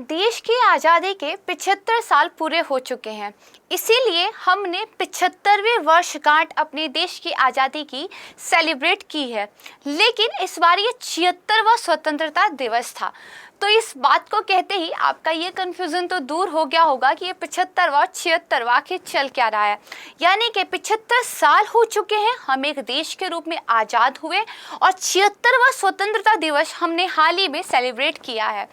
देश की आज़ादी के 75 साल पूरे हो चुके हैं। इसीलिए हमने 75वें वर्षगांठ अपने देश की आज़ादी की सेलिब्रेट की है। लेकिन इस बार ये 76वां स्वतंत्रता दिवस था। तो इस बात को कहते ही आपका ये कन्फ्यूज़न तो दूर हो गया होगा कि ये 75वां 76वां आखिर चल क्या रहा है। यानी कि 75 साल हो चुके हैं हम एक देश के रूप में आज़ाद हुए और 76वां स्वतंत्रता दिवस हमने हाल ही में सेलिब्रेट किया है।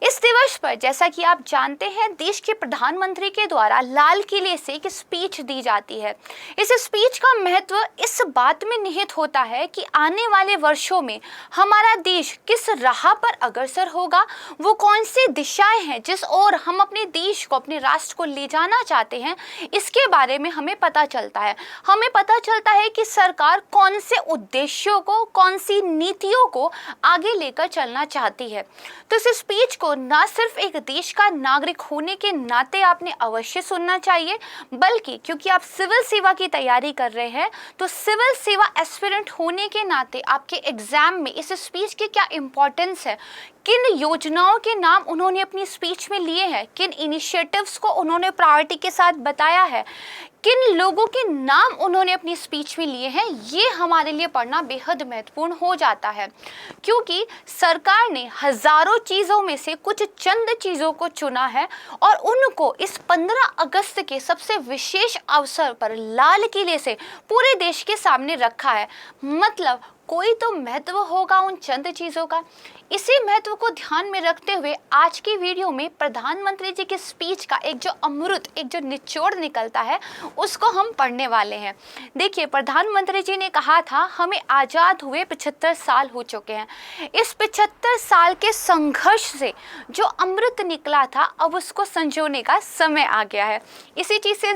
इस दिवस पर जैसा कि आप जानते हैं देश के प्रधानमंत्री के द्वारा लाल किले से एक स्पीच दी जाती है। इस स्पीच का महत्व इस बात में निहित होता है कि आने वाले वर्षों में हमारा देश किस राह पर अग्रसर होगा, वो कौन सी दिशाएं हैं जिस ओर हम अपने देश को, अपने राष्ट्र को ले जाना चाहते हैं, इसके बारे में हमें पता चलता है। हमें पता चलता है कि सरकार कौन से उद्देश्यों को, कौन सी नीतियों को आगे लेकर चलना चाहती है। तो इस स्पीच को ना सिर्फ एक देश का नागरिक होने के नाते आपने अवश्य सुनना चाहिए, बल्कि क्योंकि आप सिविल सेवा की तैयारी कर रहे हैं तो सिविल सेवा एस्पिरेंट होने के नाते आपके एग्जाम में इस स्पीच की क्या इंपॉर्टेंस है, किन योजनाओं के नाम उन्होंने अपनी स्पीच में लिए हैं, किन इनिशिएटिव्स को उन्होंने प्रायोरिटी के साथ बताया है, किन लोगों के नाम उन्होंने अपनी स्पीच में लिए हैं, ये हमारे लिए पढ़ना बेहद महत्वपूर्ण हो जाता है। क्योंकि सरकार ने हजारों चीज़ों में से कुछ चंद चीज़ों को चुना है और उनको इस 15 अगस्त के सबसे विशेष अवसर पर लाल किले से पूरे देश के सामने रखा है। मतलब कोई तो महत्व होगा उन चंद चीज़ों का। इसी महत्व को ध्यान में रखते हुए आज की वीडियो में प्रधानमंत्री जी की स्पीच का एक जो निचोड़ निकलता है उसको हम पढ़ने वाले हैं। देखिए, प्रधानमंत्री जी ने कहा था हमें आज़ाद हुए 75 साल हो चुके हैं। इस 75 साल के संघर्ष से जो अमृत निकला था अब उसको संजोने का समय आ गया है। इसी चीज़ से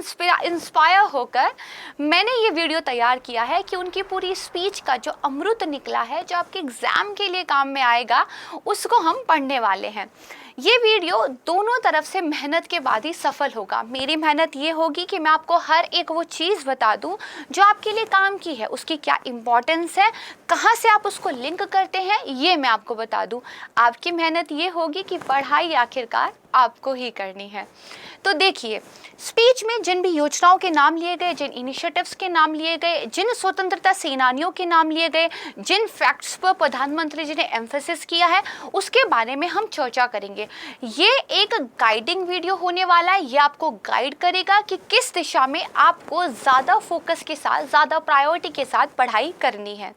इंस्पायर होकर मैंने ये वीडियो तैयार किया है कि उनकी पूरी स्पीच का जो अमृत निकला है, जो आपके एग्जाम के लिए काम में आएगा, उसको हम पढ़ने वाले हैं। ये वीडियो दोनों तरफ से मेहनत के बाद ही सफल होगा। मेरी मेहनत ये होगी कि मैं आपको हर एक वो चीज़ बता दूं जो आपके लिए काम की है, उसकी क्या इम्पोर्टेंस है, कहाँ से आप उसको लिंक करते हैं, ये मैं आपको बता दूं। आपकी मेहनत ये होगी कि पढ़ाई आखिरकार आपको ही करनी है। तो देखिए, स्पीच में जिन भी योजनाओं के नाम लिए गए, जिन इनिशिएटिव्स के नाम लिए गए, जिन स्वतंत्रता सेनानियों के नाम लिए गए, जिन फैक्ट्स पर प्रधानमंत्री जी ने एम्फेसिस किया है, उसके बारे में हम चर्चा करेंगे। ये एक गाइडिंग वीडियो होने वाला है। ये आपको गाइड करेगा कि किस दिशा में आपको ज़्यादा फोकस के साथ, ज़्यादा प्रायोरिटी के साथ पढ़ाई करनी है।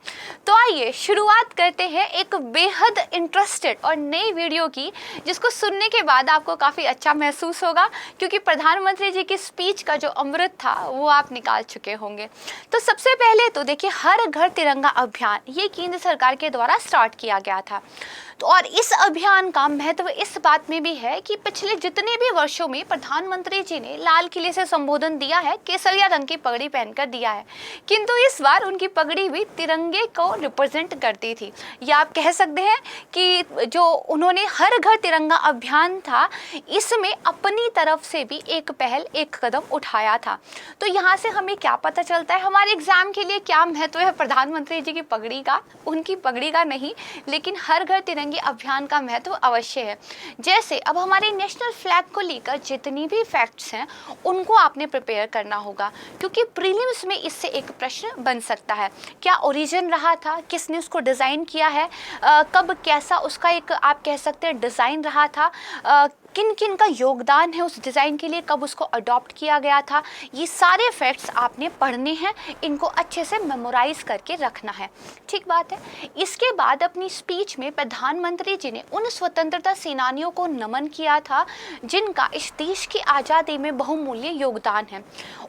तो आइए शुरुआत करते हैं एक बेहद इंटरेस्टेड और नई वीडियो की, जिसको सुनने के बाद आपको काफ़ी अच्छा महसूस होगा क्योंकि प्रधानमंत्री जी की स्पीच का जो अमृत था वो आप निकाल चुके होंगे। तो सबसे पहले तो देखिए, हर घर तिरंगा अभियान ये केंद्र सरकार के द्वारा स्टार्ट किया गया था। तो और इस अभियान का महत्व इस बात में भी है कि पिछले जितने भी वर्षों में प्रधानमंत्री जी ने लाल किले से संबोधन दिया है, केसरिया रंग की पगड़ी पहनकर दिया है, किंतु इस बार उनकी पगड़ी भी तिरंगे को रिप्रेजेंट करती थी। या आप कह सकते हैं कि जो उन्होंने हर घर तिरंगा अभियान था, इसमें अपनी तरफ से भी एक पहल, एक कदम उठाया था। तो यहाँ से हमें क्या पता चलता है, हमारे एग्जाम के लिए क्या महत्व है प्रधानमंत्री जी की पगड़ी का, उनकी पगड़ी का नहीं, लेकिन हर घर तिरंगे अभियान का महत्व अवश्य है। जैसे अब हमारे नेशनल फ्लैग को लेकर जितनी भी फैक्ट्स हैं उनको आपने प्रिपेयर करना होगा, क्योंकि प्रीलिम्स में इससे एक प्रश्न बन सकता है। क्या ओरिजिन रहा था, किसने उसको डिज़ाइन किया है, कब कैसा उसका एक आप कह सकते हैं डिज़ाइन रहा था, किन किन का योगदान है उस डिज़ाइन के लिए, कब उसको अडॉप्ट किया गया था, ये सारे फैक्ट्स आपने पढ़ने हैं, इनको अच्छे से मेमोराइज करके रखना है। ठीक बात है। इसके बाद अपनी स्पीच में प्रधानमंत्री जी ने उन स्वतंत्रता सेनानियों को नमन किया था जिनका इस देश की आज़ादी में बहुमूल्य योगदान है।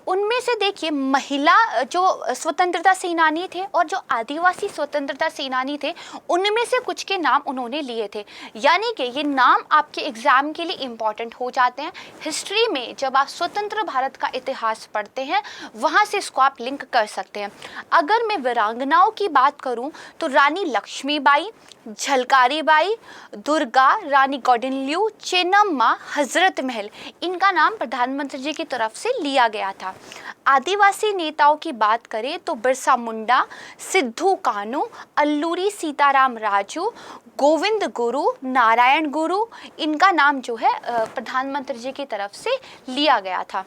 उनमें से देखिए, महिला जो स्वतंत्रता सेनानी थे और जो आदिवासी स्वतंत्रता सेनानी थे, उनमें से कुछ के नाम उन्होंने लिए थे। यानी कि ये नाम आपके एग्जाम के लिए इम्पॉर्टेंट हो जाते हैं। हिस्ट्री में जब आप स्वतंत्र भारत का इतिहास पढ़ते हैं, वहाँ से इसको आप लिंक कर सकते हैं। अगर मैं वीरांगनाओं की बात करूँ तो रानी लक्ष्मीबाई, झलकारी बाई, दुर्गा, रानी कौंडिन्य, चेन्नम्मा, हजरत महल, इनका नाम प्रधानमंत्री जी की तरफ से लिया गया था। था। आदिवासी नेताओं की बात करें तो बिरसा मुंडा, सिद्धू कान्हू, अल्लूरी सीताराम राजू, गोविंद गुरु, नारायण गुरु, इनका नाम जो है प्रधानमंत्री जी की तरफ से लिया गया था।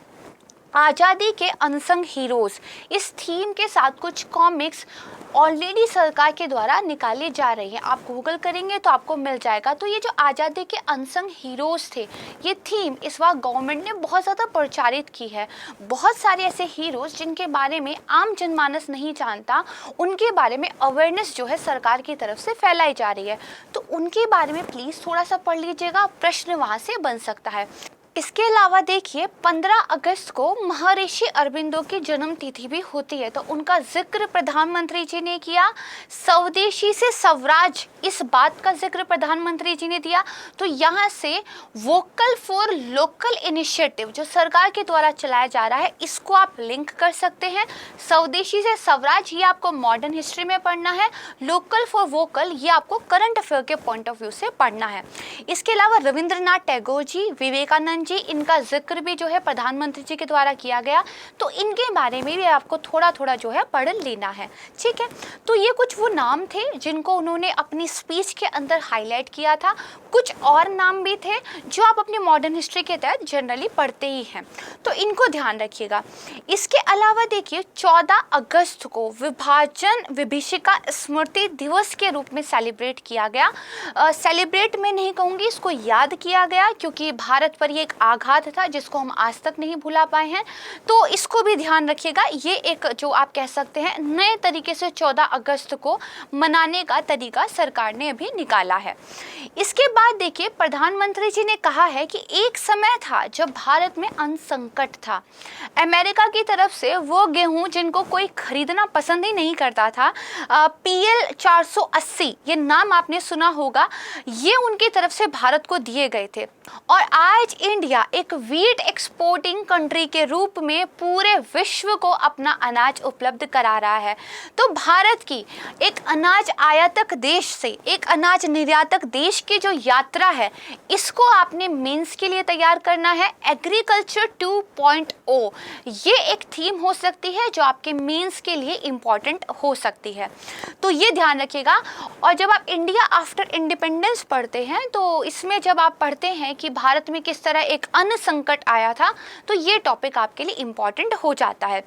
आज़ादी के अनसंग हीरोज़, इस थीम के साथ कुछ कॉमिक्स ऑलरेडी सरकार के द्वारा निकाले जा रही हैं। आप गूगल करेंगे तो आपको मिल जाएगा। तो ये जो आज़ादी के अनसंग हीरोज़ थे, ये थीम इस बार गवर्नमेंट ने बहुत ज़्यादा प्रचारित की है। बहुत सारे ऐसे हीरोज़ जिनके बारे में आम जनमानस नहीं जानता, उनके बारे में अवेयरनेस जो है सरकार की तरफ से फैलाई जा रही है। तो उनके बारे में प्लीज़ थोड़ा सा पढ़ लीजिएगा, प्रश्न वहाँ से बन सकता है। इसके अलावा देखिए 15 अगस्त को महर्षि अरबिंदो की जन्म तिथि भी होती है, तो उनका जिक्र प्रधानमंत्री जी ने किया। स्वदेशी से स्वराज, इस बात का जिक्र प्रधानमंत्री जी ने दिया। तो यहाँ से वोकल फॉर लोकल इनिशिएटिव जो सरकार के द्वारा चलाया जा रहा है, इसको आप लिंक कर सकते हैं। स्वदेशी से स्वराज ये आपको मॉडर्न हिस्ट्री में पढ़ना है, लोकल फॉर वोकल ये आपको करंट अफेयर के पॉइंट ऑफ व्यू से पढ़ना है। इसके अलावा रविंद्रनाथ टैगोर जी, विवेकानंद जी, इनका जिक्र भी जो है प्रधानमंत्री जी के द्वारा किया गया। तो इनके बारे में भी आपको थोड़ा थोड़ा जो है पढ़ लेना है, ठीक है। तो ये कुछ वो नाम थे जिनको उन्होंने अपनी स्पीच के अंदर हाईलाइट किया था। कुछ और नाम भी थे जो आप अपनी मॉडर्न हिस्ट्री के तहत जनरली पढ़ते ही हैं, तो इनको ध्यान रखिएगा। इसके अलावा देखिए 14 अगस्त को विभाजन विभीषिका स्मृति दिवस के रूप में सेलिब्रेट किया गया। सेलिब्रेट में नहीं कहूँगी, इसको याद किया गया, क्योंकि भारत पर ये एक आघात था जिसको हम आज तक नहीं भुला पाए हैं। तो इसको भी ध्यान रखिएगा। ये एक जो आप कह सकते हैं नए तरीके से 14 अगस्त को मनाने का तरीका सरकार ने अभी निकाला है। इसके बाद देखिए प्रधानमंत्री जी ने कहा है कि एक समय था जब भारत में अन्न संकट था। अमेरिका की तरफ से वो गेहूं जिनको कोई खरीदना पसंद ही नहीं करता था, PL 480 ये नाम आपने सुना होगा, ये उनकी तरफ से भारत को दिए गए थे। और आज इंडिया एक वीट एक्सपोर्टिंग कंट्री के रूप में पूरे विश्व को अपना अनाज उपलब्ध करा रहा है। तो भारत की एक अनाज आयातक देश से एक अनाज निर्यातक देश की जो यात्रा है, इसको आपने मेंस के लिए तैयार करना है। एग्रीकल्चर 2.0 ये एक थीम हो सकती है जो आपके मेंस के लिए इम्पॉर्टेंट हो सकती है, तो ये ध्यान रखिएगा। और जब आप इंडिया आफ्टर इंडिपेंडेंस पढ़ते हैं, तो इसमें जब आप पढ़ते हैं कि भारत में किस तरह एक अन्न संकट आया था, तो ये टॉपिक आपके लिए इम्पॉर्टेंट हो जाता है।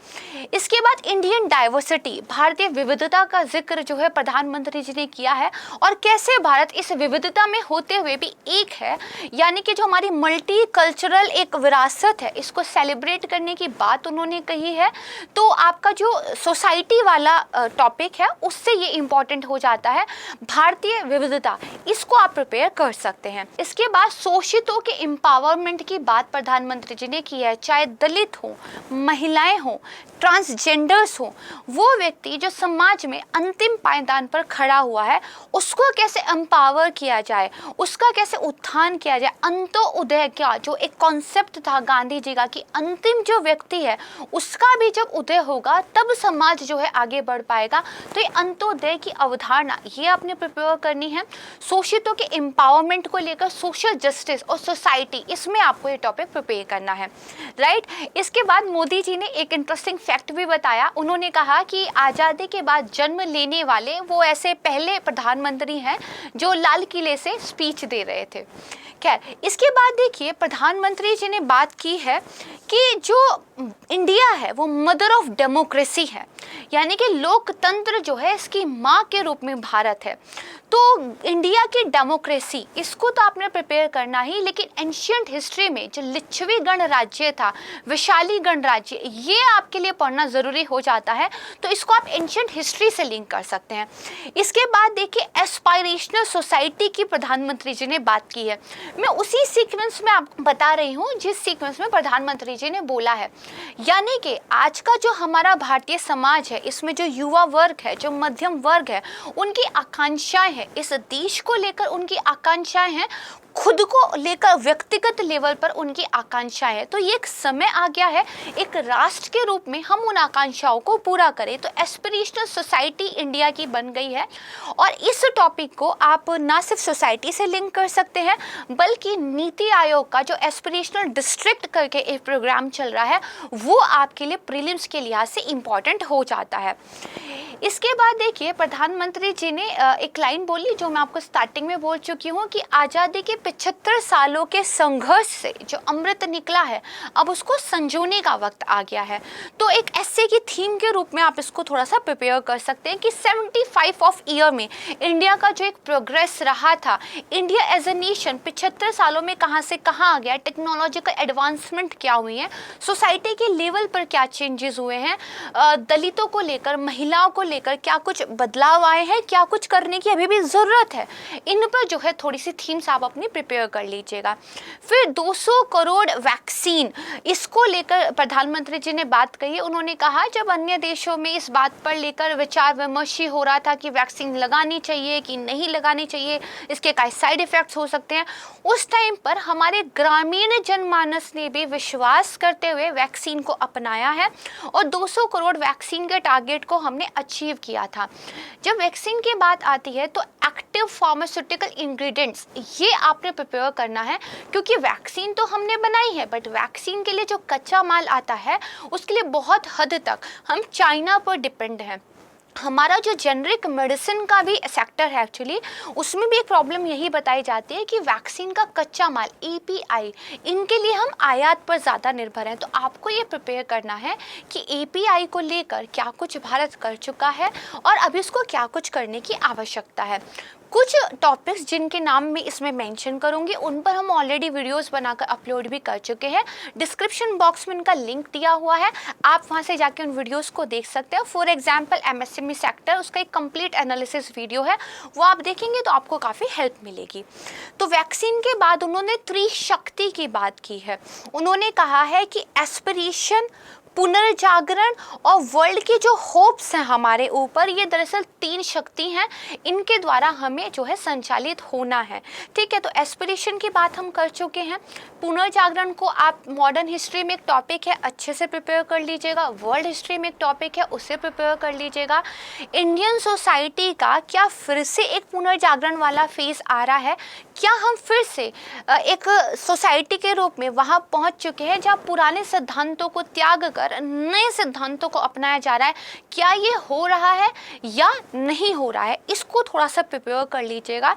इसके बाद इंडियन डाइवर्सिटी, भारतीय विविधता का जिक्र जो है प्रधानमंत्री जी ने किया है, और कैसे भारत इस विविधता में होते हुए भी एक है, यानी कि जो हमारी मल्टी कल्चरल एक विरासत है, इसको सेलिब्रेट करने की बात उन्होंने कही है। तो आपका जो सोसाइटी वाला टॉपिक है, उससे ये इम्पॉर्टेंट हो जाता है। भारतीय विविधता, इसको आप प्रिपेयर कर सकते हैं। इसके बाद शोषितों के एम्पावरमेंट की बात प्रधानमंत्री जी ने की है, चाहे दलित हो, महिलाएं हो, ट्रांसजेंडर्स हो, वो व्यक्ति जो समाज में अंतिम पायदान पर खड़ा हुआ है, उसको कैसे एम्पावर किया जाए, उसका कैसे उत्थान किया जाए। अंत्योदय क्या जो एक कॉन्सेप्ट था गांधी जी का कि अंतिम जो व्यक्ति है उसका भी जब उदय होगा तब समाज जो है आगे बढ़ पाएगा। तो ये अंत्योदय की अवधारणा ये आपने प्रिपेयर करनी है। शोषितों के एम्पावरमेंट को लेकर सोशल जस्टिस और सोसाइटी, इसमें आपको ये टॉपिक प्रिपेयर करना है, राइट। इसके बाद मोदी जी ने एक इंटरेस्टिंग फैक्ट भी बताया। उन्होंने कहा कि आज़ादी के बाद जन्म लेने वाले वो ऐसे पहले प्रधानमंत्री हैं जो लाल किले से स्पीच दे रहे थे। खैर, इसके बाद देखिए प्रधानमंत्री जी ने बात की है कि जो इंडिया है वो मदर ऑफ डेमोक्रेसी है, यानी कि लोकतंत्र जो है इसकी माँ के रूप में भारत है। तो इंडिया की डेमोक्रेसी, इसको तो आपने प्रिपेयर करना ही, लेकिन एंशियंट हिस्ट्री में जो लिच्छवी गणराज्य था, विशाली गणराज्य, ये आपके लिए पढ़ना ज़रूरी हो जाता है। तो इसको आप एंशियंट हिस्ट्री से लिंक कर सकते हैं। इसके बाद देखिए एस्पायरेशनल सोसाइटी की प्रधानमंत्री जी ने बात की है। मैं उसी सीक्वेंस में आपको बता रही हूँ जिस सीक्वेंस में प्रधानमंत्री जी ने बोला है, यानी कि आज का जो हमारा भारतीय समाज है, इसमें जो युवा वर्ग है, जो मध्यम वर्ग है, उनकी आकांक्षाएं हैं, इस देश को लेकर उनकी आकांक्षाएं हैं, खुद को लेकर व्यक्तिगत लेवल पर उनकी आकांक्षाएं है। तो ये एक समय आ गया है एक राष्ट्र के रूप में हम उन आकांक्षाओं को पूरा करें। तो एस्पिरेशनल सोसाइटी इंडिया की बन गई है और इस टॉपिक को आप ना सिर्फ सोसाइटी से लिंक कर सकते हैं बल्कि नीति आयोग का जो एस्पिरेशनल डिस्ट्रिक्ट करके एक प्रोग्राम चल रहा है वो आपके लिए प्रीलिम्स के लिहाज से इम्पॉर्टेंट हो जाता है। इसके बाद देखिए प्रधानमंत्री जी ने एक लाइन बोली जो मैं आपको स्टार्टिंग में बोल चुकी हूँ कि आज़ादी के 75 सालों के संघर्ष से जो अमृत निकला है अब उसको संजोने का वक्त आ गया है। तो एक ऐसे की थीम के रूप में आप इसको थोड़ा सा प्रिपेयर कर सकते हैं कि 75 ऑफ ईयर में इंडिया का जो एक प्रोग्रेस रहा था, इंडिया एज ए नेशन 75 सालों में कहाँ से कहाँ आ गया, टेक्नोलॉजिकल एडवांसमेंट क्या हुई है, सोसाइटी के लेवल पर क्या चेंजेस हुए हैं, दलितों को लेकर महिलाओं को लेकर क्या कुछ बदलाव आए हैं, क्या कुछ करने की अभी भी ज़रूरत है, इन पर जो है थोड़ी सी थीम्स आप अपनी प्रिपेयर कर लीजिएगा। फिर 200 करोड़ वैक्सीन, इसको लेकर प्रधानमंत्री जी ने बात कही। उन्होंने कहा जब अन्य देशों में इस बात पर लेकर विचार विमर्श हो रहा था कि वैक्सीन लगानी चाहिए कि नहीं लगानी चाहिए, इसके क्या साइड इफ़ेक्ट्स हो सकते हैं, उस टाइम पर हमारे ग्रामीण जनमानस ने भी विश्वास करते हुए वैक्सीन को अपनाया है और 200 करोड़ वैक्सीन के टारगेट को हमने अचीव किया था। जब वैक्सीन की बात आती है तो एक्टिव फार्मास्यूटिकल इंग्रेडिएंट्स ये आपने प्रिपेयर करना है क्योंकि वैक्सीन तो हमने बनाई है बट वैक्सीन के लिए जो कच्चा माल आता है उसके लिए बहुत हद तक हम चाइना पर डिपेंड हैं। हमारा जो जेनरिक मेडिसिन का भी सेक्टर है एक्चुअली उसमें भी एक प्रॉब्लम यही बताई जाती है कि वैक्सीन का कच्चा माल एपीआई इनके लिए हम आयात पर ज़्यादा निर्भर हैं। तो आपको ये प्रिपेयर करना है कि एपीआई को लेकर क्या कुछ भारत कर चुका है और अभी उसको क्या कुछ करने की आवश्यकता है। कुछ टॉपिक्स जिनके नाम मैं इसमें मेंशन करूंगी उन पर हम ऑलरेडी वीडियोस बनाकर अपलोड भी कर चुके हैं। डिस्क्रिप्शन बॉक्स में उनका लिंक दिया हुआ है, आप वहां से जाके उन वीडियोस को देख सकते हैं। फॉर एग्जांपल एमएसएमई सेक्टर, उसका एक कंप्लीट एनालिसिस वीडियो है, वो आप देखेंगे तो आपको काफ़ी हेल्प मिलेगी। तो वैक्सीन के बाद उन्होंने त्रिशक्ति की बात की है। उन्होंने कहा है कि एस्पिरेशन, पुनर्जागरण और वर्ल्ड की जो होप्स हैं हमारे ऊपर, ये दरअसल 3 शक्ति हैं, इनके द्वारा हमें जो है संचालित होना है। ठीक है, तो एस्पिरेशन की बात हम कर चुके हैं। पुनर्जागरण को आप मॉडर्न हिस्ट्री में एक टॉपिक है, अच्छे से प्रिपेयर कर लीजिएगा। वर्ल्ड हिस्ट्री में एक टॉपिक है, उसे प्रिपेयर कर लीजिएगा। इंडियन सोसाइटी का क्या फिर से एक पुनर्जागरण वाला फेज आ रहा है? क्या हम फिर से एक सोसाइटी के रूप में वहाँ पहुँच चुके हैं जहाँ पुराने सिद्धांतों को त्याग कर नए सिद्धांतों को अपनाया जा रहा है? क्या ये हो रहा है या नहीं हो रहा है? इसको थोड़ा सा प्रिपेयर कर लीजिएगा।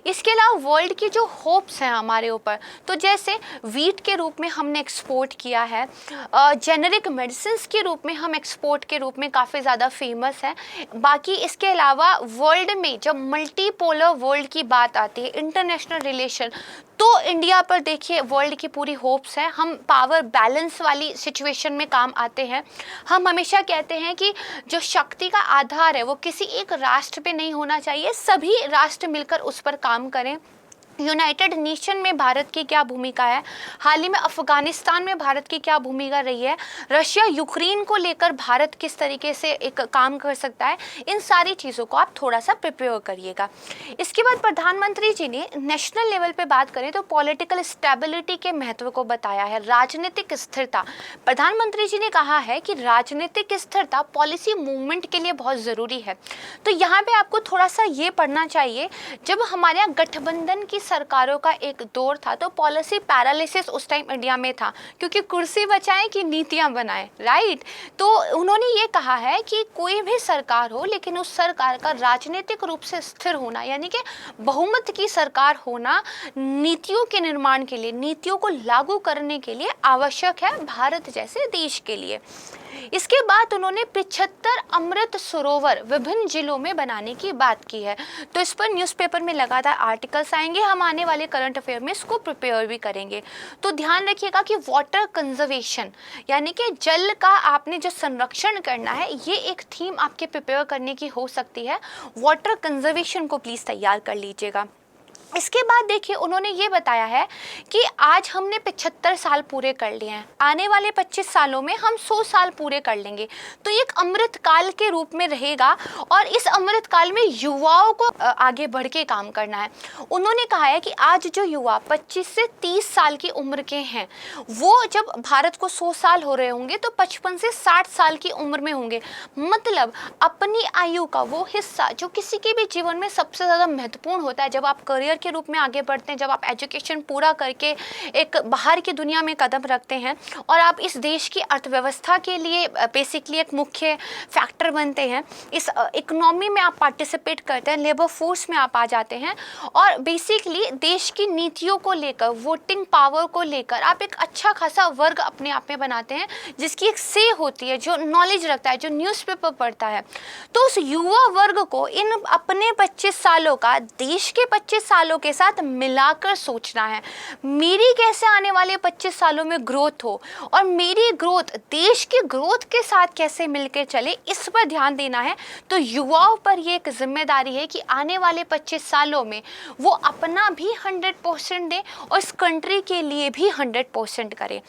इसके अलावा वर्ल्ड की जो होप्स हैं हमारे ऊपर, तो जैसे वीट के रूप में हमने एक्सपोर्ट किया है, जेनरिक मेडिसिन के रूप में हम एक्सपोर्ट के रूप में काफ़ी ज़्यादा फेमस है। बाकी इसके अलावा वर्ल्ड में जब मल्टीपोलर वर्ल्ड की बात आती है, इंटरनेशनल रिलेशन, तो इंडिया पर देखिए वर्ल्ड की पूरी होप्स है। हम पावर बैलेंस वाली सिचुएशन में काम आते हैं। हम हमेशा कहते हैं कि जो शक्ति का आधार है वो किसी एक राष्ट्र पे नहीं होना चाहिए, सभी राष्ट्र मिलकर उस पर काम करें। यूनाइटेड नेशन में भारत की क्या भूमिका है, हाल ही में अफगानिस्तान में भारत की क्या भूमिका रही है, रशिया यूक्रेन को लेकर भारत किस तरीके से एक काम कर सकता है, इन सारी चीज़ों को आप थोड़ा सा प्रिपेयर करिएगा। इसके बाद प्रधानमंत्री जी ने नेशनल लेवल पे बात करें तो पॉलिटिकल स्टेबिलिटी के महत्व को बताया है, राजनीतिक स्थिरता। प्रधानमंत्री जी ने कहा है कि राजनीतिक स्थिरता पॉलिसी मूवमेंट के लिए बहुत ज़रूरी है। तो यहाँ पर आपको थोड़ा सा ये पढ़ना चाहिए, जब हमारे यहाँ गठबंधन की सरकारों का एक दौर था तो पॉलिसी पैरालिसिस उस टाइम इंडिया में था, क्योंकि कुर्सी बचाएं कि नीतियां बनाएं, राइट। तो उन्होंने ये कहा है कि कोई भी सरकार हो लेकिन उस सरकार का राजनीतिक रूप से स्थिर होना, यानी कि बहुमत की सरकार होना नीतियों के निर्माण के लिए, नीतियों को लागू करने के लिए आवश्यक है भारत जैसे देश के लिए। इसके बाद उन्होंने 75 अमृत सरोवर विभिन्न जिलों में बनाने की बात की है। तो इस पर न्यूज़पेपर में लगातार आर्टिकल्स आएंगे, हम आने वाले करंट अफेयर में इसको प्रिपेयर भी करेंगे। तो ध्यान रखिएगा कि वाटर कंजर्वेशन, यानी कि जल का आपने जो संरक्षण करना है, ये एक थीम आपके प्रिपेयर करने की हो सकती है। वाटर कंजर्वेशन को प्लीज़ तैयार कर लीजिएगा। इसके बाद देखिए उन्होंने ये बताया है कि आज हमने 75 साल पूरे कर लिए हैं, आने वाले 25 सालों में हम 100 साल पूरे कर लेंगे। तो ये एक अमृत काल के रूप में रहेगा और इस अमृत काल में युवाओं को आगे बढ़ के काम करना है। उन्होंने कहा है कि आज जो युवा 25 से 30 साल की उम्र के हैं, वो जब भारत को 100 साल हो रहे होंगे तो 55 से 60 साल की उम्र में होंगे। मतलब अपनी आयु का वो हिस्सा जो किसी के भी जीवन में सबसे ज़्यादा महत्वपूर्ण होता है, जब आप करियर के रूप में आगे बढ़ते हैं, जब आप एजुकेशन पूरा करके एक बाहर की दुनिया में कदम रखते हैं और आप इस देश की अर्थव्यवस्था के लिए बेसिकली एक मुख्य फैक्टर बनते हैं, इस इकोनॉमी में आप पार्टिसिपेट करते हैं, लेबर फोर्स में आप आ जाते हैं और बेसिकली देश की नीतियों को लेकर, वोटिंग पावर को लेकर आप एक अच्छा खासा वर्ग अपने आप में बनाते हैं, जिसकी एक से होती है, जो नॉलेज रखता है, जो न्यूज़पेपर पढ़ता है। तो उस युवा वर्ग को इन अपने 25 सालों का देश के 25 सालों के साथ मिलाकर सोचना है, मेरी कैसे आने वाले 25 सालों में ग्रोथ हो और मेरी ग्रोथ देश की ग्रोथ के साथ कैसे मिलकर चले, इस पर ध्यान देना है। तो युवाओं पर ये एक जिम्मेदारी है कि आने वाले 25 सालों में वो अपना भी 100% दें और इस कंट्री के लिए भी 100% करें।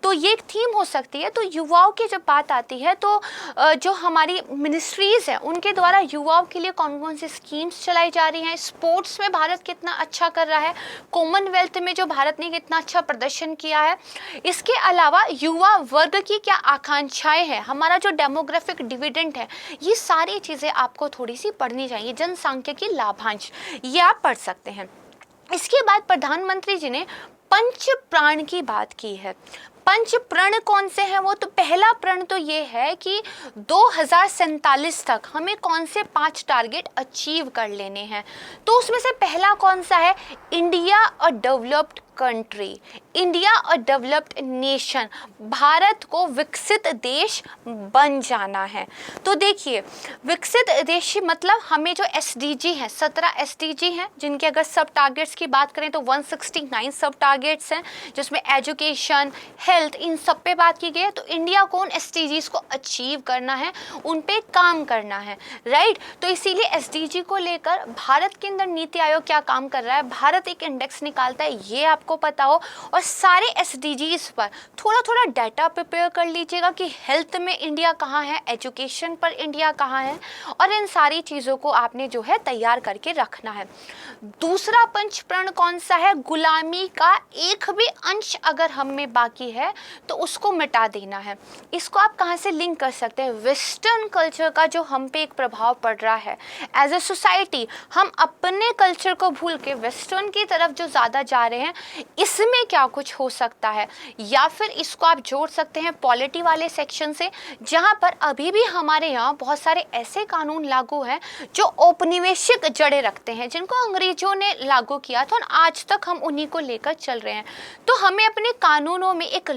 तो ये एक थीम हो सकती है। तो युवाओं की जब बात आती है तो जो हमारी मिनिस्ट्रीज़ हैं उनके द्वारा युवाओं के लिए कौन कौन सी स्कीम्स चलाई जा रही हैं, स्पोर्ट्स में भारत कितना अच्छा कर रहा है, कॉमनवेल्थ में जो भारत ने कितना अच्छा प्रदर्शन किया है, इसके अलावा युवा वर्ग की क्या आकांक्षाएं हैं, हमारा जो डेमोग्राफिक डिविडेंड है, ये सारी चीज़ें आपको थोड़ी सी पढ़नी चाहिए। जनसांख्यिकी लाभांश ये आप पढ़ सकते हैं। इसके बाद प्रधानमंत्री जी ने पंच प्राण की बात की है। पंच प्रण कौन से हैं? वो तो पहला प्रण तो ये है कि 2047 तक हमें कौन से 5 टारगेट अचीव कर लेने हैं। तो उसमें से पहला कौन सा है? India a developed country, India a developed nation, Bharat को विकसित देश बन जाना है। तो देखिए विकसित देश मतलब हमें जो SDG हैं, 17 SDG हैं, जिनके अगर सब टारगेट्स की बात करें तो 169 सब टारगेट्स हैं, जिसमें एजुकेशन, हेल्थ, इन सब पे बात की गई है। तो इंडिया को उन SDGs को अचीव करना है, उन पे काम करना है, राइट। तो इसीलिए SDG को लेकर भारत के अंदर नीति आयोग क्या काम कर रहा है, भारत एक इंडेक्स निकालता है, ये आपको पता हो। और सारे SDGs पर थोड़ा थोड़ा डाटा प्रिपेयर कर लीजिएगा कि हेल्थ में इंडिया कहाँ है, एजुकेशन पर इंडिया कहाँ है, और इन सारी चीज़ों को आपने जो है तैयार करके रखना है। दूसरा पंच प्रण कौन सा है? गुलामी का एक भी अंश अगर हम में बाकी है तो उसको मिटा देना है। इसको आप कहाँ से लिंक कर सकते हैं? वेस्टर्न कल्चर का जो हम पे एक प्रभाव पड़ रहा है, एज ए सोसाइटी हम अपने कल्चर को भूल के वेस्टर्न की तरफ जो ज़्यादा जा रहे हैं, इसमें क्या कुछ हो सकता है। या फिर इसको आप जोड़ सकते हैं पॉलिटी वाले सेक्शन से, जहाँ पर अभी भी हमारे यहाँ बहुत सारे ऐसे कानून लागू हैं जो औपनिवेशिक जड़ें रखते हैं, जिनको अंग्रेजों ने लागू किया था और आज तक हम उन्हीं को लेकर चल रहे हैं। तो हमें अपने कानूनों में एक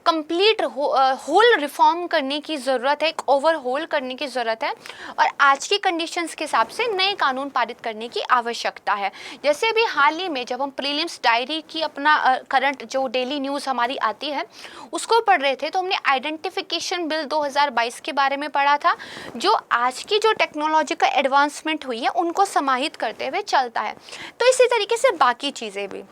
कंप्लीट होल रिफॉर्म करने की ज़रूरत है, एक ओवरहोल करने की ज़रूरत है, और आज की कंडीशंस के हिसाब से नए कानून पारित करने की आवश्यकता है। जैसे अभी हाल ही में जब हम प्रीलिम्स डायरी की अपना करंट जो डेली न्यूज़ हमारी आती है उसको पढ़ रहे थे, तो हमने आइडेंटिफिकेशन बिल 2022 के बारे में पढ़ा था, जो आज की जो टेक्नोलॉजी का एडवांसमेंट हुई है उनको समाहित करते हुए चलता है। तो इसी तरीके से बाकी चीज़ें भी।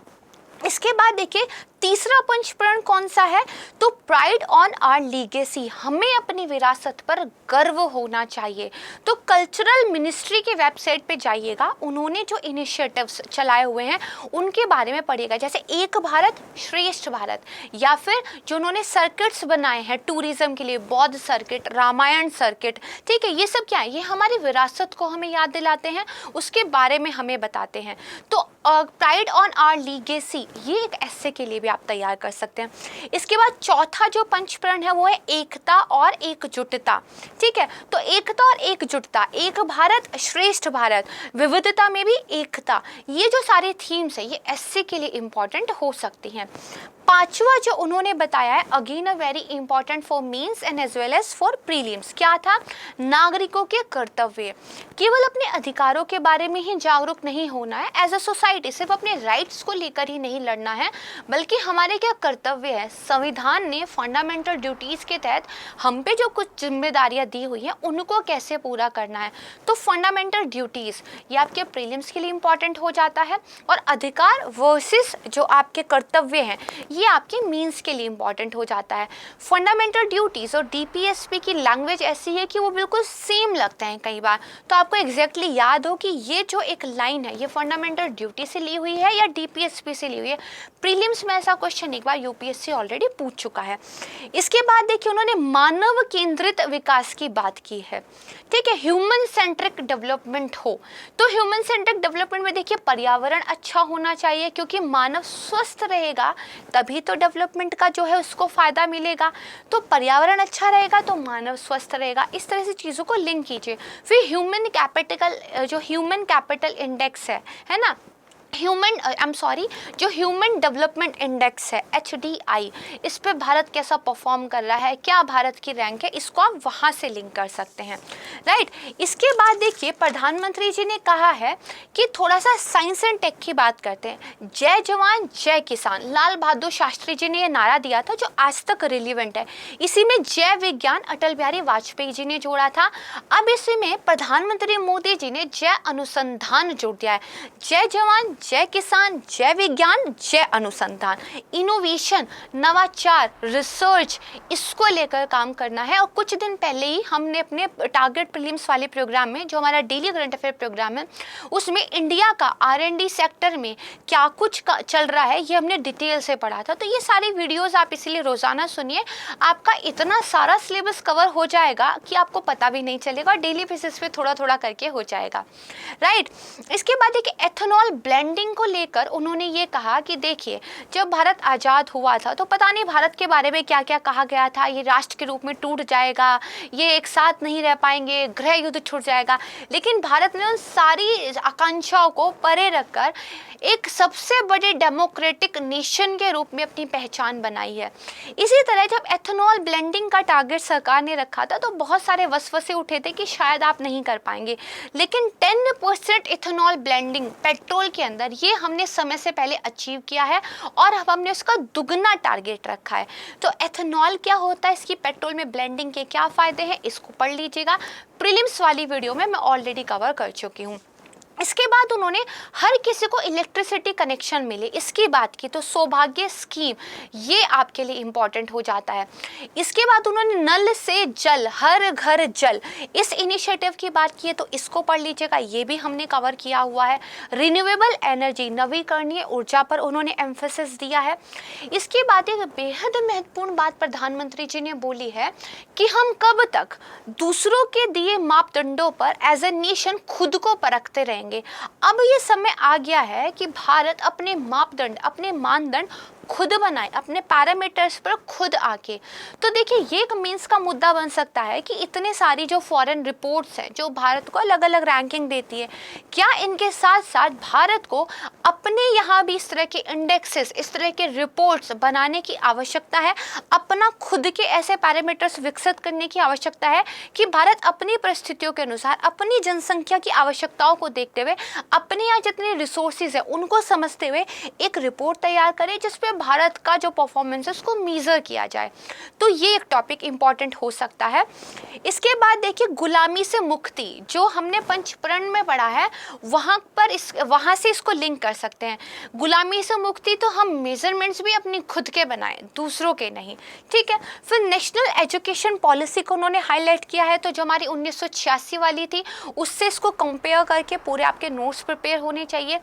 इसके बाद देखिए तीसरा पंच प्रण कौन सा है? तो प्राइड ऑन आवर लीगेसी, हमें अपनी विरासत पर गर्व होना चाहिए। तो कल्चरल मिनिस्ट्री के वेबसाइट पे जाइएगा, उन्होंने जो इनिशिएटिव्स चलाए हुए हैं उनके बारे में पढ़िएगा, जैसे एक भारत श्रेष्ठ भारत, या फिर जो उन्होंने सर्किट्स बनाए हैं टूरिज्म के लिए, बौद्ध सर्किट, रामायण सर्किट, ठीक है। ये सब क्या है? ये हमारी विरासत को हमें याद दिलाते हैं, उसके बारे में हमें बताते हैं। तो प्राइड ऑन आवर लीगेसी ये एक ऐसे के लिए भी आप तैयार कर सकते हैं। इसके बाद चौथा जो पंच प्रण है वो है एकता और एकजुटता, ठीक है। तो एकता और एकजुटता, एक भारत श्रेष्ठ भारत, विविधता में भी एकता, ये जो सारी थीम्स है ये एससी के लिए इंपॉर्टेंट हो सकती हैं। पांचवा जो उन्होंने बताया है, again a very important for mains and as well as for prelims, क्या था? नागरिकों के कर्तव्य। केवल अपने अधिकारों के बारे में ही जागरूक नहीं होना है, एज अ सोसाइटी सिर्फ अपने राइट्स को लेकर ही नहीं लड़ना है, बल्कि क्योंकि हमारे क्या कर्तव्य है, संविधान ने फंडामेंटल ड्यूटीज़ के तहत हम पे जो कुछ जिम्मेदारियां दी हुई हैं उनको कैसे पूरा करना है। तो फंडामेंटल ड्यूटीज़ ये आपके प्रीलिम्स के लिए इंपॉर्टेंट हो जाता है, और अधिकार वर्सेस जो आपके कर्तव्य हैं ये आपके मीन्स के लिए इंपॉर्टेंट हो जाता है। फंडामेंटल ड्यूटीज़ और डीपीएसपी की लैंग्वेज ऐसी है कि वो बिल्कुल सेम लगते हैं कई बार, तो आपको एग्जैक्टली याद हो कि ये जो एक लाइन है ये फंडामेंटल ड्यूटी से ली हुई है या डीपीएसपी से ली हुई है। प्रीलिम्स में ऐसा क्वेश्चन एक बार यूपीएससी ऑलरेडी पूछ चुका है। इसके बाद देखिए उन्होंने मानव केंद्रित विकास की बात की है, ठीक है, ह्यूमन सेंट्रिक डेवलपमेंट हो। तो ह्यूमन सेंट्रिक डेवलपमेंट में देखिए पर्यावरण अच्छा होना चाहिए, क्योंकि मानव स्वस्थ रहेगा तभी तो डेवलपमेंट का जो है उसको फायदा मिलेगा। तो पर्यावरण अच्छा रहेगा तो मानव स्वस्थ रहेगा, इस तरह से चीज़ों को लिंक कीजिए। फिर ह्यूमन कैपिटल इंडेक्स है ना, जो ह्यूमन डेवलपमेंट इंडेक्स है HDI, इस पे भारत कैसा परफॉर्म कर रहा है, क्या भारत की रैंक है, इसको आप वहाँ से लिंक कर सकते हैं, राइट। इसके बाद देखिए प्रधानमंत्री जी ने कहा है कि थोड़ा सा साइंस एंड टेक की बात करते हैं। जय जवान जय किसान, लाल बहादुर शास्त्री जी ने ये नारा दिया था जो आज तक रिलीवेंट है। इसी में जय विज्ञान अटल बिहारी वाजपेयी जी ने जोड़ा था। अब इसी में प्रधानमंत्री मोदी जी ने जय अनुसंधान जोड़ दिया है। जय जवान जय किसान जय विज्ञान जय अनुसंधान, इनोवेशन, नवाचार, रिसर्च, इसको लेकर काम करना है। और कुछ दिन पहले ही हमने अपने टारगेट प्रीलिम्स वाले प्रोग्राम में, जो हमारा डेली करंट अफेयर प्रोग्राम है, उसमें इंडिया का R&D सेक्टर में क्या कुछ चल रहा है ये हमने डिटेल से पढ़ा था। तो ये सारी वीडियोस आप इसलिए रोजाना सुनिए, आपका इतना सारा सिलेबस कवर हो जाएगा कि आपको पता भी नहीं चलेगा, और डेली बेसिस पे थोड़ा थोड़ा करके हो जाएगा, राइट। इसके बाद देखिए एथेनॉल ब्लेंडिंग को लेकर उन्होंने ये कहा कि देखिए जब भारत आज़ाद हुआ था तो पता नहीं भारत के बारे में क्या क्या कहा गया था, ये राष्ट्र के रूप में टूट जाएगा, ये एक साथ नहीं रह पाएंगे, गृह युद्ध छूट जाएगा। लेकिन भारत ने उन सारी आकांक्षाओं को परे रखकर एक सबसे बड़े डेमोक्रेटिक नेशन के रूप में अपनी पहचान बनाई है। इसी तरह जब एथेनॉल ब्लेंडिंग का टारगेट सरकार ने रखा था तो बहुत सारे वसवसे उठे थे कि शायद आप नहीं कर पाएंगे, लेकिन 10% इथेनॉल ब्लेंडिंग पेट्रोल के अंदर ये हमने समय से पहले अचीव किया है, और अब हमने उसका दुगना टारगेट रखा है। तो एथेनॉल क्या होता है, इसकी पेट्रोल में ब्लेंडिंग के क्या फ़ायदे हैं, इसको पढ़ लीजिएगा। प्रीलिम्स वाली वीडियो में मैं ऑलरेडी कवर कर चुकी हूँ। इसके बाद उन्होंने हर किसी को इलेक्ट्रिसिटी कनेक्शन मिले इसकी बात की, तो सौभाग्य स्कीम ये आपके लिए इम्पॉर्टेंट हो जाता है। इसके बाद उन्होंने नल से जल, हर घर जल, इस इनिशिएटिव की बात की है, तो इसको पढ़ लीजिएगा, ये भी हमने कवर किया हुआ है। रिन्यूएबल एनर्जी, नवीकरणीय ऊर्जा पर उन्होंने एम्फेसिस दिया है। इसके बाद एक बेहद महत्वपूर्ण बात प्रधानमंत्री जी ने बोली है कि हम कब तक दूसरों के दिए मापदंडों पर एज ए नेशन खुद को परखते रहेंगे। अब ये समय आ गया है कि भारत अपने मापदंड, अपने मानदंड खुद बनाए, अपने पैरामीटर्स पर खुद आके। तो देखिए ये एक मीन्स का मुद्दा बन सकता है कि इतने सारी जो फॉरेन रिपोर्ट्स हैं जो भारत को अलग अलग रैंकिंग देती है, क्या इनके साथ साथ भारत को अपने यहाँ भी इस तरह के इंडेक्सेस, इस तरह के रिपोर्ट्स बनाने की आवश्यकता है, अपना खुद के ऐसे पैरामीटर्स विकसित करने की आवश्यकता है कि भारत अपनी परिस्थितियों के अनुसार, अपनी जनसंख्या की आवश्यकताओं को देखते हुए, अपने यहाँ जितने रिसोर्सेज है उनको समझते हुए एक रिपोर्ट तैयार करे जिसपे भारत का जो परफॉर्मेंस है उसको मेजर किया जाए। तो ये एक टॉपिक इंपॉर्टेंट हो सकता है। इसके बाद देखिए गुलामी से मुक्ति, जो हमने पंचप्रण में पढ़ा है वहाँ से इसको लिंक कर सकते हैं। गुलामी से मुक्ति तो हम मेजरमेंट्स भी अपनी खुद के बनाएं, दूसरों के नहीं, ठीक है। फिर नेशनल एजुकेशन पॉलिसी को उन्होंने हाईलाइट किया है, तो जो हमारी 1986 वाली थी उससे इसको कंपेयर करके पूरे आपके नोट्स प्रिपेयर होने चाहिए।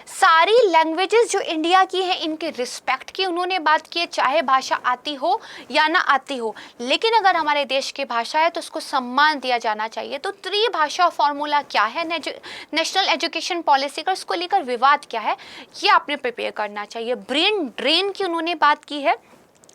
सारी लैंग्वेजेस जो इंडिया की हैं इनके रिस्पेक्ट की उन्होंने बात की है, चाहे भाषा आती हो या ना आती हो, लेकिन अगर हमारे देश की भाषा है तो उसको सम्मान दिया जाना चाहिए। तो त्रिभाषा फॉर्मूला क्या है नेशनल एजुकेशन पॉलिसी का, उसको लेकर विवाद क्या है, ये आपने प्रिपेयर करना चाहिए। ब्रेन ड्रेन की उन्होंने बात की है,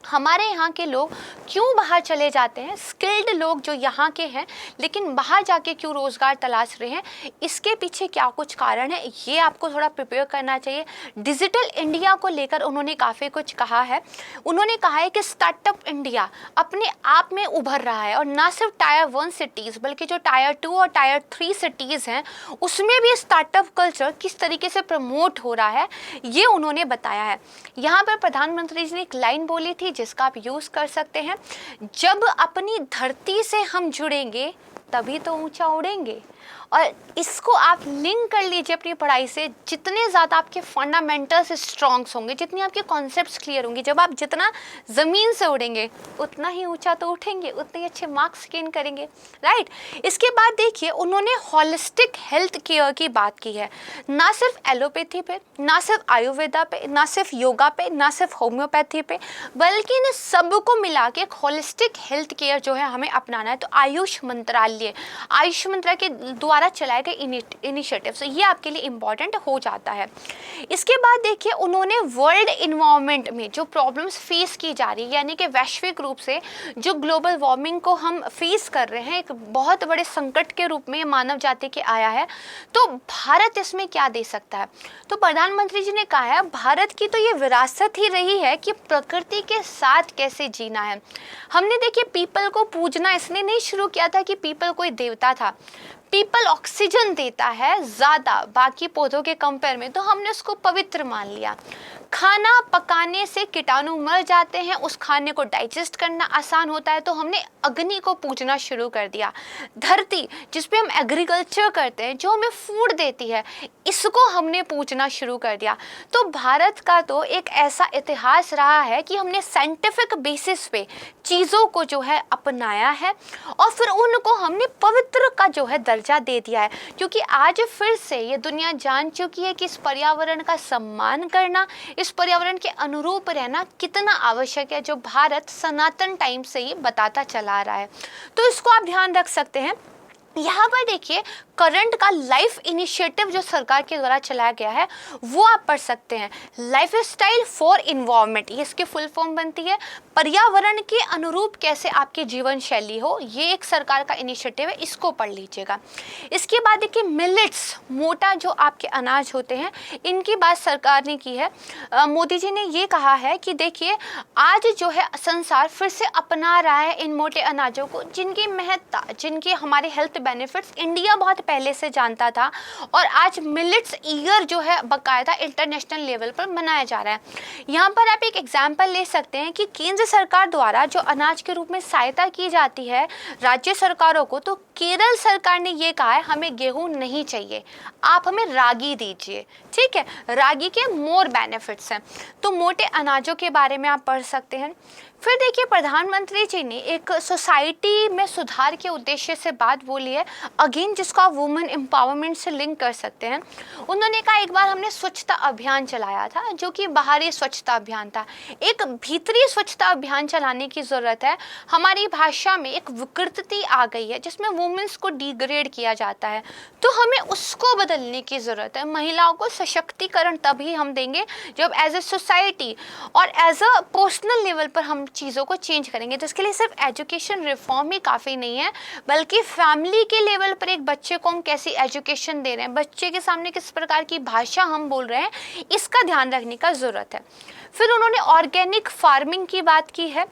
हमारे यहाँ के लोग क्यों बाहर चले जाते हैं, स्किल्ड लोग जो यहाँ के हैं लेकिन बाहर जाके क्यों रोज़गार तलाश रहे हैं, इसके पीछे क्या कुछ कारण है, ये आपको थोड़ा प्रिपेयर करना चाहिए। डिजिटल इंडिया को लेकर उन्होंने काफ़ी कुछ कहा है। उन्होंने कहा है कि स्टार्टअप इंडिया अपने आप में उभर रहा है और ना सिर्फ टायर 1 सिटीज़ बल्कि जो टायर 2 और टायर 3 सिटीज़ हैं उसमें भी स्टार्टअप कल्चर किस तरीके से प्रमोट हो रहा है, ये उन्होंने बताया है। यहाँ पर प्रधानमंत्री जी ने एक लाइन बोली थी जिसका आप यूज़ कर सकते हैं, जब अपनी धरती से हम जुड़ेंगे तभी तो ऊंचा उड़ेंगे। और इसको आप लिंक कर लीजिए अपनी पढ़ाई से। जितने ज़्यादा आपके फंडामेंटल्स स्ट्रॉन्ग्स होंगे, जितनी आपके कॉन्सेप्ट्स क्लियर होंगे, जब आप जितना ज़मीन से उड़ेंगे उतना ही ऊंचा तो उठेंगे, उतने ही अच्छे मार्क्स गेन करेंगे, राइट। इसके बाद देखिए उन्होंने हॉलिस्टिक हेल्थ केयर की बात की है, ना सिर्फ एलोपैथी पे, ना सिर्फ आयुर्वेदा पे, ना सिर्फ योगा पे, ना सिर्फ होम्योपैथी पे, बल्कि इन सबको मिला के एक हॉलिस्टिक हेल्थ केयर जो है हमें अपनाना है। तो आयुष मंत्रालय के द्वारा चलाए गए इनिशिएटिव से ये आपके लिए इम्पॉर्टेंट हो जाता है। इसके बाद देखिए उन्होंने वर्ल्ड इन्वायरमेंट में जो प्रॉब्लम्स फेस की जा रही है, यानी कि वैश्विक रूप से जो ग्लोबल वार्मिंग को हम फेस कर रहे हैं, एक बहुत बड़े संकट के रूप में मानव जाति के आया है, तो भारत इसमें क्या दे सकता है। तो प्रधानमंत्री जी ने कहा है भारत की तो ये विरासत ही रही है कि प्रकृति के साथ कैसे जीना है। हमने देखिए पीपल को पूजना इसलिए नहीं शुरू किया था कि पीपल कोई देवता था। पीपल ऑक्सीजन देता है ज़्यादा बाकी पौधों के कंपेयर में, तो हमने उसको पवित्र मान लिया। खाना पकाने से कीटाणु मर जाते हैं, उस खाने को डाइजेस्ट करना आसान होता है, तो हमने अग्नि को पूजना शुरू कर दिया। धरती जिस पे हम एग्रीकल्चर करते हैं, जो हमें फूड देती है, इसको हमने पूजना शुरू कर दिया। तो भारत का तो एक ऐसा इतिहास रहा है कि हमने साइंटिफिक बेसिस पे चीज़ों को जो है अपनाया है और फिर उनको हमने पवित्र का जो है दर्जा दे दिया है। क्योंकि आज फिर से ये दुनिया जान चुकी है कि इस पर्यावरण का सम्मान करना, इस पर्यावरण के अनुरूप रहना कितना आवश्यक है, जो भारत सनातन टाइम से ही बताता चला रहा है। तो इसको आप ध्यान रख सकते हैं। यहाँ पर देखिए करंट का लाइफ इनिशिएटिव जो सरकार के द्वारा चलाया गया है वो आप पढ़ सकते हैं, लाइफ स्टाइल फॉर इन्वायरमेंट, ये इसकी फुल फॉर्म बनती है। पर्यावरण के अनुरूप कैसे आपकी जीवन शैली हो, ये एक सरकार का इनिशिएटिव है, इसको पढ़ लीजिएगा। इसके बाद देखिए मिलेट्स, मोटा जो आपके अनाज होते हैं, इनकी बात सरकार ने की है। मोदी जी ने ये कहा है कि देखिए आज जो है संसार फिर से अपना रहा है इन मोटे अनाजों को, जिनकी महत्ता, जिनके हमारे हेल्थ बेनिफिट्स इंडिया बहुत पहले से जानता था और आज मिलेट्स ईयर जो है बाकायदा इंटरनेशनल लेवल पर मनाया जा रहा है। यहाँ पर आप एक एग्जांपल ले सकते हैं कि केंद्र सरकार द्वारा जो अनाज के रूप में सहायता की जाती है राज्य सरकारों को, तो केरल सरकार ने ये कहा है हमें गेहूं नहीं चाहिए, आप हमें रागी दीजिए, ठीक है। रागी के मोर बेनिफिट्स हैं, तो मोटे अनाजों के बारे में आप पढ़ सकते हैं। फिर देखिए प्रधानमंत्री जी ने एक सोसाइटी में सुधार के उद्देश्य से बात बोली है, अगेन जिसको आप वुमेन एम्पावरमेंट से लिंक कर सकते हैं। उन्होंने कहा एक बार हमने स्वच्छता अभियान चलाया था जो कि बाहरी स्वच्छता अभियान था, एक भीतरी स्वच्छता अभियान चलाने की ज़रूरत है। हमारी भाषा में एक विकृति आ गई है जिसमें वुमेन्स को डिग्रेड किया जाता है, तो हमें उसको बदलने की ज़रूरत है। महिलाओं को सशक्तिकरण तभी हम देंगे जब एज ए सोसाइटी और एज अ पर्सनल लेवल पर हम चीज़ों को चेंज करेंगे। तो इसके लिए सिर्फ एजुकेशन रिफॉर्म ही काफ़ी नहीं है, बल्कि फैमिली के लेवल पर एक बच्चे को हम कैसी एजुकेशन दे रहे हैं, बच्चे के सामने किस प्रकार की भाषा हम बोल रहे हैं, इसका ध्यान रखने का ज़रूरत है। फिर उन्होंने ऑर्गेनिक फार्मिंग की बात की है,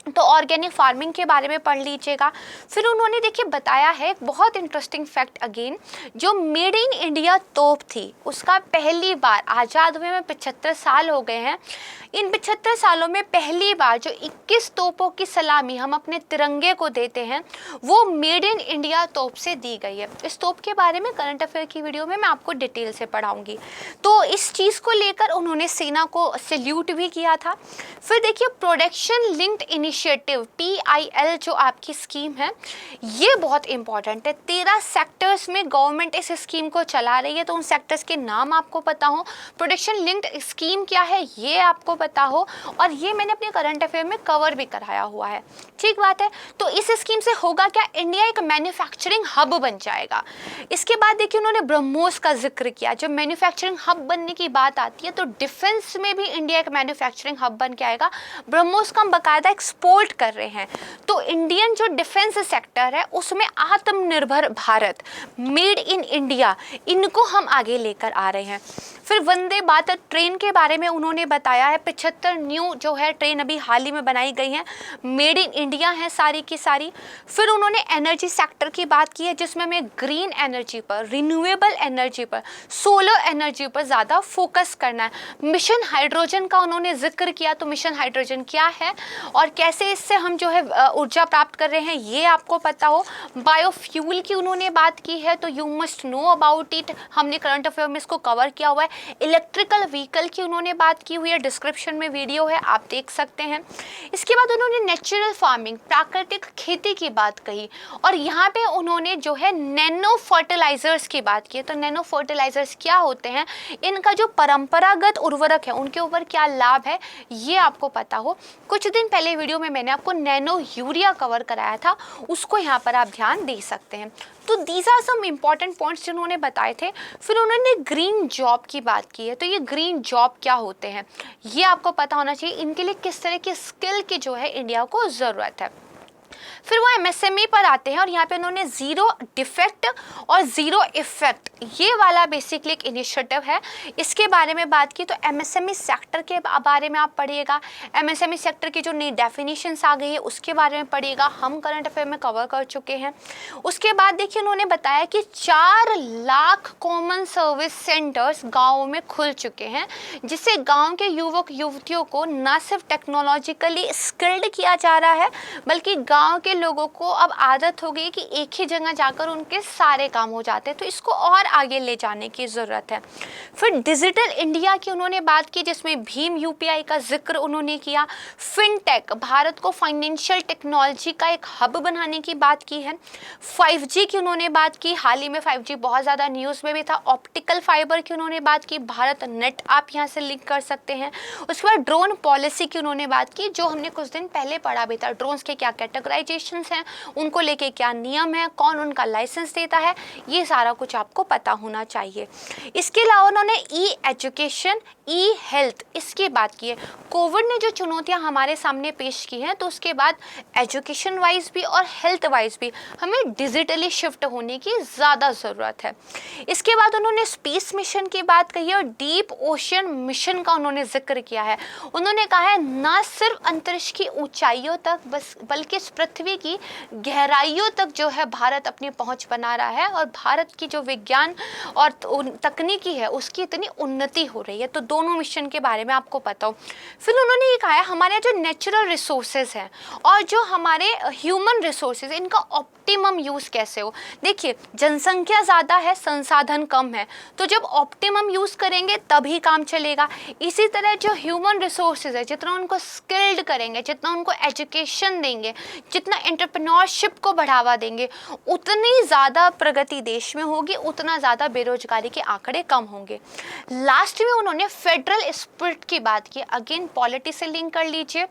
तो ऑर्गेनिक फार्मिंग के बारे में पढ़ लीजिएगा। फिर उन्होंने देखिए बताया है एक बहुत इंटरेस्टिंग फैक्ट, अगेन जो मेड इन इंडिया तोप थी उसका पहली बार आज़ाद हुए में 75 साल हो गए हैं, इन 75 सालों में पहली बार जो 21 तोपों की सलामी हम अपने तिरंगे को देते हैं वो मेड इन इंडिया तोप से दी गई है। इस तोप के बारे में करंट अफेयर की वीडियो में मैं आपको डिटेल से पढ़ाऊंगी। तो इस चीज़ को लेकर उन्होंने सेना को सैल्यूट भी किया था। फिर देखिए production linked initiative initiative PIL जो आपकी स्कीम है ये बहुत इंपॉर्टेंट है। 13 सेक्टर्स में गवर्नमेंट इस स्कीम को चला रही है, तो उन सेक्टर्स के नाम आपको पता हो, प्रोटेक्शन लिंक्ड स्कीम क्या है ये आपको पता हो, और ये मैंने अपने करंट अफेयर में कवर भी कराया हुआ है। ठीक बात है। तो इस स्कीम से होगा क्या, इंडिया एक मैन्युफैक्चरिंग हब बन जाएगा। इसके बाद देखिए उन्होंने ब्रह्मोस का जिक्र किया। जब मैन्युफैक्चरिंग हब बनने की बात आती है तो डिफेंस में भी इंडिया एक मैन्युफैक्चरिंग हब बन के आएगा। ब्रह्मोस का हम बाकायदा एक्सपोर्ट कर रहे हैं, तो इंडियन जो डिफेंस सेक्टर है उसमें आत्मनिर्भर भारत, मेड इन इंडिया, इनको हम आगे लेकर आ रहे हैं। फिर वंदे भारत ट्रेन के बारे में उन्होंने बताया है। 75 न्यू जो है ट्रेन अभी हाल ही में बनाई गई हैं, मेड इन इंडिया है सारी की सारी। फिर उन्होंने एनर्जी सेक्टर की बात की है, जिसमें हमें ग्रीन एनर्जी पर, रिन्यूएबल एनर्जी पर, सोलर एनर्जी पर ज़्यादा फोकस करना है। मिशन हाइड्रोजन का उन्होंने जिक्र किया, तो मिशन हाइड्रोजन क्या है और कैसे इससे हम जो है ऊर्जा प्राप्त कर रहे हैं ये आपको पता हो। बायोफ्यूल की उन्होंने बात की है, तो you must know about it, हमने करंट अफेयर में इसको कवर किया हुआ है। इलेक्ट्रिकल व्हीकल की उन्होंने बात की हुई है, डिस्क्रिप्शन में वीडियो है आप देख सकते हैं। इसके बाद उन्होंने नेचुरल फार्मिंग, प्राकृतिक खेती की बात कही, और यहाँ पे उन्होंने जो है नैनो फर्टिलाइजर्स की बात की है। तो नैनो फर्टिलाइजर्स क्या होते हैं, इनका जो परंपरागत उर्वरक है उनके ऊपर क्या लाभ है ये आपको पता हो। कुछ दिन पहले वीडियो में मैंने आपको नैनो यूरिया कवर कराया था, उसको यहाँ पर आप ध्यान दे सकते हैं। तो these are some important points जिन्होंने बताए थे। फिर उन्होंने ग्रीन जॉब की बात की है, तो ये ग्रीन जॉब क्या होते हैं ये आपको पता होना चाहिए, इनके लिए किस तरह की स्किल की जो है इंडिया को ज़रूरत है। फिर वो MSME पर आते हैं, और यहाँ पे उन्होंने ज़ीरो डिफेक्ट और ज़ीरो इफेक्ट ये वाला बेसिकली एक इनिशिएटिव है, इसके बारे में बात की। तो MSME सेक्टर के बारे में आप पढ़िएगा, MSME सेक्टर की जो नई डेफिनेशंस आ गई है उसके बारे में पढ़िएगा, हम करंट अफेयर में कवर कर चुके हैं। उसके बाद देखिए उन्होंने बताया कि 4 लाख कॉमन सर्विस सेंटर्स गाँव में खुल चुके हैं, जिससे गाँव के युवक युवतियों को न सिर्फ टेक्नोलॉजिकली स्किल्ड किया जा रहा है, बल्कि गांव के लोगों को अब आदत हो गई कि एक ही जगह जाकर उनके सारे काम हो जाते हैं, तो इसको और आगे ले जाने की ज़रूरत है। फिर डिजिटल इंडिया की उन्होंने बात की, जिसमें भीम UPI का जिक्र उन्होंने किया। फिनटेक, भारत को फाइनेंशियल टेक्नोलॉजी का एक हब बनाने की बात की है। 5G की उन्होंने बात की, हाल ही में 5G बहुत ज़्यादा न्यूज़ में भी था। ऑप्टिकल फाइबर की उन्होंने बात की, भारत नेट आप यहाँ से लिंक कर सकते हैं। उसके बाद ड्रोन पॉलिसी की उन्होंने बात की, जो हमने कुछ दिन पहले पढ़ा भी था। ड्रोन्स के क्या कैटेगराइजेशंस हैं, उनको लेके क्या नियम है, कौन उनका लाइसेंस देता है, ये सारा कुछ आपको पता होना चाहिए। इसके अलावा उन्होंने ई-एजुकेशन, ई-हेल्थ इसकी बात की है। कोविड ने जो चुनौतियां हमारे सामने पेश की हैं, तो उसके बाद एजुकेशन वाइज भी और हेल्थ वाइज भी हमें डिजिटली शिफ्ट होने की ज़्यादा ज़रूरत है। इसके बाद उन्होंने स्पेस मिशन की बात कही है, और डीप ओशन मिशन का उन्होंने जिक्र किया है। उन्होंने कहा है न सिर्फ अंतरिक्ष की ऊंचाइयों तक बल्कि इस पृथ्वी की गहराइयों तक जो है भारत अपनी पहुंच बना रहा है, और भारत की जो विज्ञान और तकनीकी है उसकी इतनी उन्नति हो रही है। तो दोनों मिशन के बारे में आपको पता हो। फिर उन्होंने ये कहा है हमारे जो नेचुरल रिसोर्सेज हैं और जो हमारे ह्यूमन रिसोर्सेज, इनका ऑप्टिमम यूज़ कैसे हो। देखिए जनसंख्या ज़्यादा है, संसाधन कम है, तो जब ऑप्टिमम यूज़ करेंगे तभी काम चलेगा। इसी तरह जो ह्यूमन रिसोर्सेज है, जितना उनको स्किल्ड करेंगे, जितना उनको एजुकेशन देंगे, जितना एंटरप्रेन्योरशिप को बढ़ावा देंगे, उतनी ज़्यादा प्रगति देश में होगी, उतना ज़्यादा बेरोजगारी के आंकड़े कम होंगे। लास्ट में उन्होंने फेडरल स्पिरिट की बात की, अगेन पॉलिटी से लिंक कर लीजिए।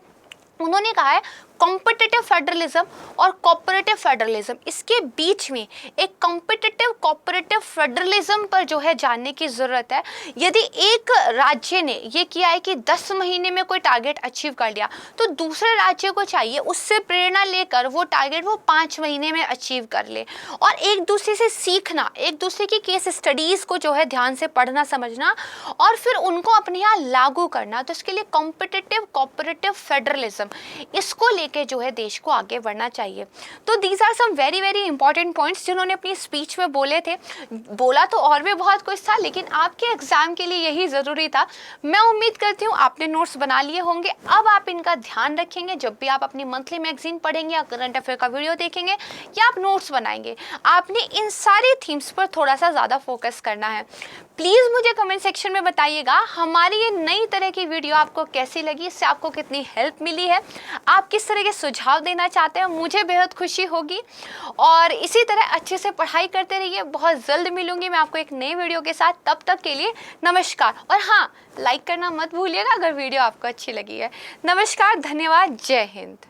उन्होंने कहा है कॉम्पिटिटिव फेडरलिज्म और कोऑपरेटिव फेडरलिज्म, इसके बीच में एक कॉम्पिटिटिव कोऑपरेटिव फेडरलिज्म पर जो है जानने की ज़रूरत है। यदि एक राज्य ने ये किया है कि 10 महीने में कोई टारगेट अचीव कर लिया, तो दूसरे राज्य को चाहिए उससे प्रेरणा लेकर वो टारगेट वो 5 महीने में अचीव कर ले, और एक दूसरे से सीखना, एक दूसरे की केस स्टडीज़ को जो है ध्यान से पढ़ना समझना और फिर उनको अपने यहाँ लागू करना। तो इसके लिए कॉम्पिटिटिव कोऑपरेटिव फेडरलिज्म, इसको के जो है देश को आगे बढ़ना चाहिए। तो these are some very very important points जिन्होंने अपनी स्पीच में बोले थे। बोला तो और भी बहुत कुछ था, लेकिन आपके एग्जाम के लिए यही ज़रूरी था। मैं उम्मीद करती हूँ आपने नोट्स बना लिए होंगे। अब आप इनका ध्यान रखेंगे, जब भी आप अपनी मंथली मैगजीन पढ़ेंगे या करंट अफेयर का वीडियो देखेंगे या आप नोट्स बनाएंगे, आपने इन सारी थीम्स पर थोड़ा सा ज़्यादा फोकस करना है। प्लीज़ मुझे कमेंट सेक्शन में बताइएगा हमारी ये नई तरह की वीडियो आपको कैसी लगी, इससे आपको कितनी हेल्प मिली है, आप किस तरह तरह के सुझाव देना चाहते हैं, मुझे बेहद खुशी होगी। और इसी तरह अच्छे से पढ़ाई करते रहिए। बहुत जल्द मिलूंगी मैं आपको एक नई वीडियो के साथ। तब तक के लिए नमस्कार। और हाँ, लाइक करना मत भूलिएगा अगर वीडियो आपको अच्छी लगी है। नमस्कार, धन्यवाद, जय हिंद।